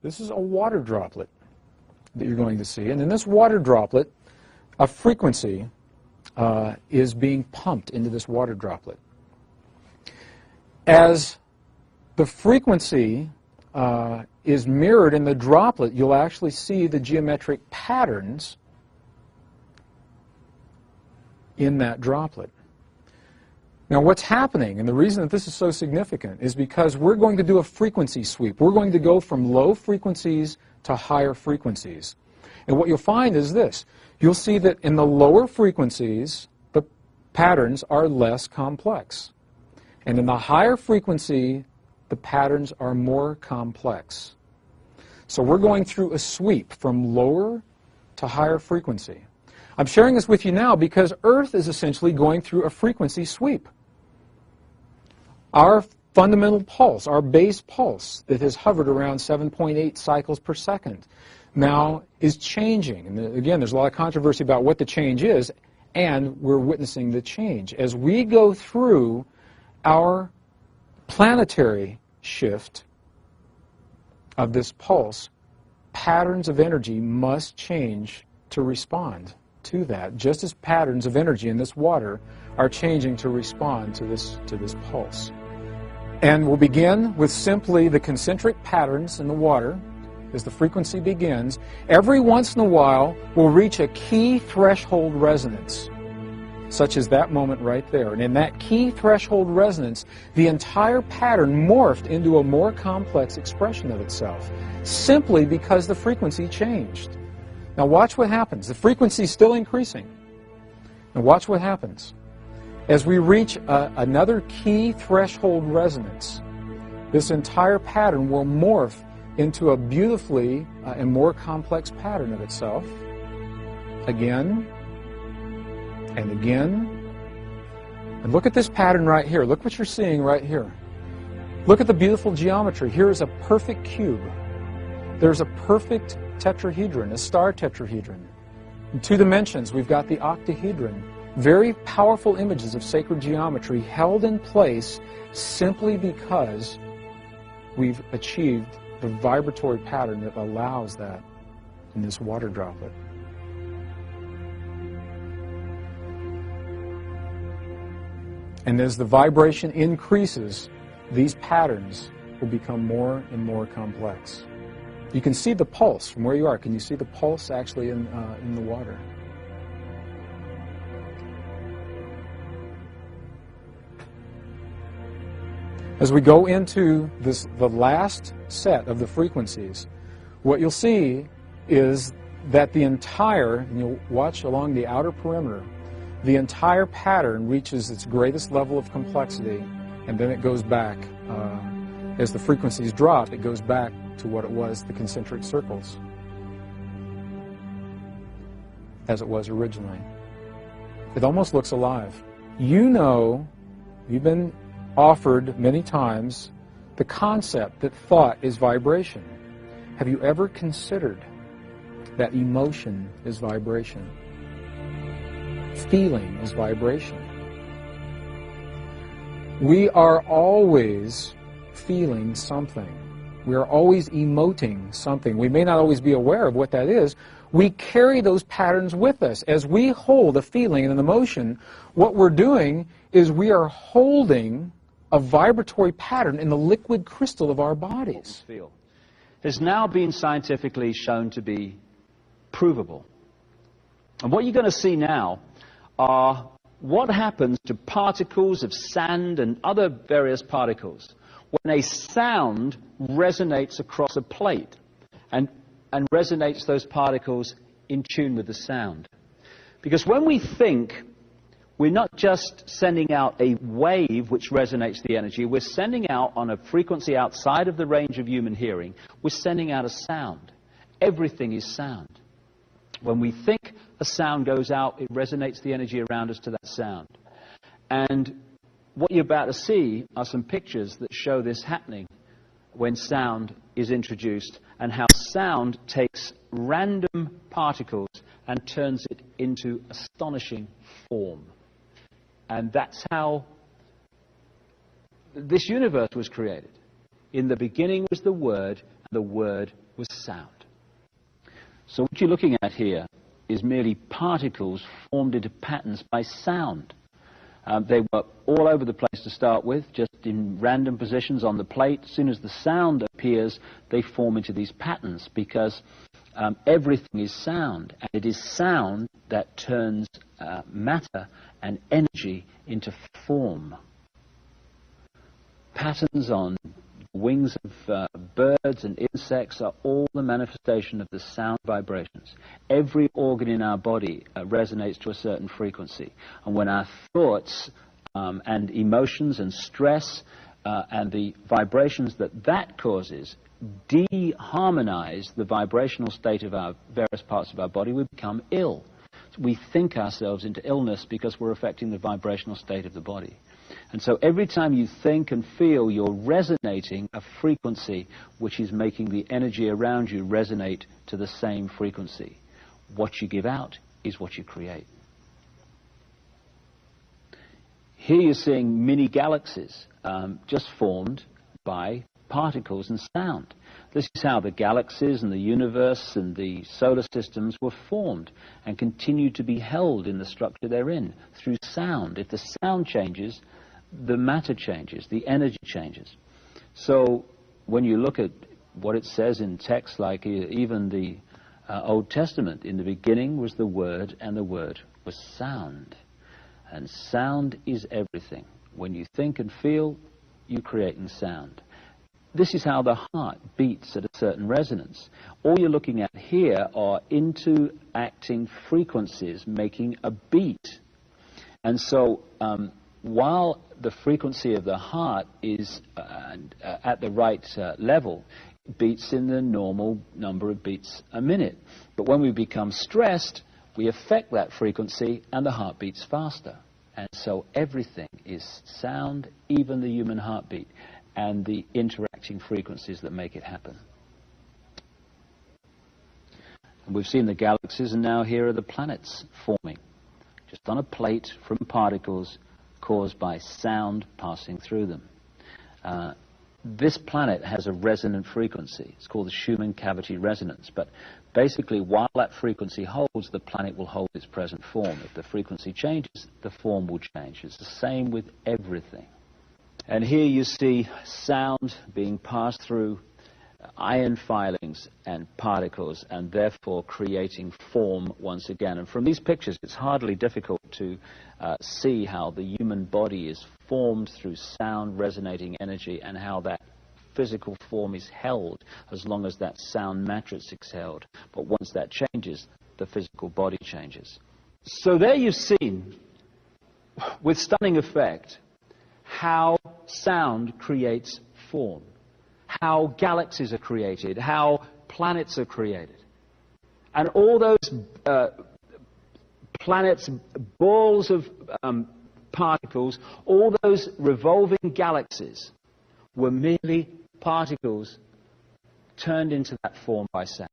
This is a water droplet that you're going to see. And in this water droplet, a frequency is being pumped into this water droplet. As the frequency is mirrored in the droplet, you'll actually see the geometric patterns in that droplet. Now what's happening, and the reason that this is so significant, is because we're going to do a frequency sweep. We're going to go from low frequencies to higher frequencies. And what you'll find is this. You'll see that in the lower frequencies, the patterns are less complex. And in the higher frequency, the patterns are more complex. So we're going through a sweep from lower to higher frequency. I'm sharing this with you now because Earth is essentially going through a frequency sweep. Our fundamental pulse, our base pulse that has hovered around 7.8 cycles per second, now is changing. And again, there's a lot of controversy about what the change is, and we're witnessing the change. As we go through our planetary shift of this pulse, patterns of energy must change to respond to that, just as patterns of energy in this water are changing to respond to this pulse. And we'll begin with simply the concentric patterns in the water. As the frequency begins, every once in a while we'll reach a key threshold resonance, such as that moment right there. And in that key threshold resonance, the entire pattern morphed into a more complex expression of itself, simply because the frequency changed. Now watch what happens. The frequency is still increasing. Now watch what happens. As we reach another key threshold resonance, this entire pattern will morph into a beautifully and more complex pattern of itself, again and again. And look at this pattern right here. Look what you're seeing right here. Look at the beautiful geometry. Here is a perfect cube. There's a perfect tetrahedron, a star tetrahedron. In 2 dimensions, we've got the octahedron. Very powerful images of sacred geometry held in place simply because we've achieved the vibratory pattern that allows that in this water droplet. And as the vibration increases, these patterns will become more and more complex. You can see the pulse from where you are. Can you see the pulse actually in the water? As we go into the last set of the frequencies, what you'll see is that the entire, and you'll watch along the outer perimeter, the entire pattern reaches its greatest level of complexity, and then it goes back. As the frequencies drop, it goes back to what it was, the concentric circles, as it was originally. It almost looks alive. You know, you've been offered many times the concept that thought is vibration. Have you ever considered that emotion is vibration? Feeling is vibration. We are always feeling something. We are always emoting something. We may not always be aware of what that is. We carry those patterns with us. As we hold a feeling and an emotion, what we're doing is we are holding a vibratory pattern in the liquid crystal of our bodies. Has now been scientifically shown to be provable. And what you're going to see now are what happens to particles of sand and other various particles when a sound resonates across a plate and resonates those particles in tune with the sound. Because when we think, we're not just sending out a wave which resonates the energy, we're sending out on a frequency outside of the range of human hearing, we're sending out a sound. Everything is sound. When we think a sound goes out, it resonates the energy around us to that sound. And what you're about to see are some pictures that show this happening when sound is introduced, and how sound takes random particles and turns it into astonishing form. And that's how this universe was created. In the beginning was the Word, the word was sound. So what you're looking at here is merely particles formed into patterns by sound. They were all over the place to start with, just in random positions on the plate. As soon as the sound appears, they form into these patterns because everything is sound, and it is sound that turns matter and energy into form. Patterns on wings of birds and insects are all the manifestation of the sound vibrations. Every organ in our body resonates to a certain frequency. And when our thoughts and emotions and stress and the vibrations that causes de-harmonize the vibrational state of our various parts of our body, we become ill. We think ourselves into illness because we're affecting the vibrational state of the body. And so every time you think and feel, you're resonating a frequency which is making the energy around you resonate to the same frequency. What you give out is what you create. Here you're seeing mini galaxies just formed by particles and sound. This is how the galaxies and the universe and the solar systems were formed and continue to be held in the structure they're in through sound. If the sound changes, the matter changes, the energy changes. So when you look at what it says in texts like even the Old Testament, in the beginning was the Word, and the Word was sound. And sound is everything. When you think and feel, you create in sound. This is how the heart beats at a certain resonance. All you're looking at here are interacting frequencies making a beat. And so while the frequency of the heart is at the right level, it beats in the normal number of beats a minute. But when we become stressed, we affect that frequency and the heart beats faster. And so everything is sound, even the human heartbeat, and the interacting frequencies that make it happen. And we've seen the galaxies, and now here are the planets forming, just on a plate from particles caused by sound passing through them. This planet has a resonant frequency. It's called the Schumann cavity resonance. But basically, while that frequency holds, the planet will hold its present form. If the frequency changes, the form will change. It's the same with everything. And here you see sound being passed through ion filings and particles, and therefore creating form once again. And from these pictures, it's hardly difficult to see how the human body is formed through sound resonating energy, and how that physical form is held as long as that sound matrix is held. But once that changes, the physical body changes. So there you've seen, with stunning effect, how sound creates form, how galaxies are created, how planets are created. And all those planets, balls of particles, all those revolving galaxies were merely particles turned into that form by sound.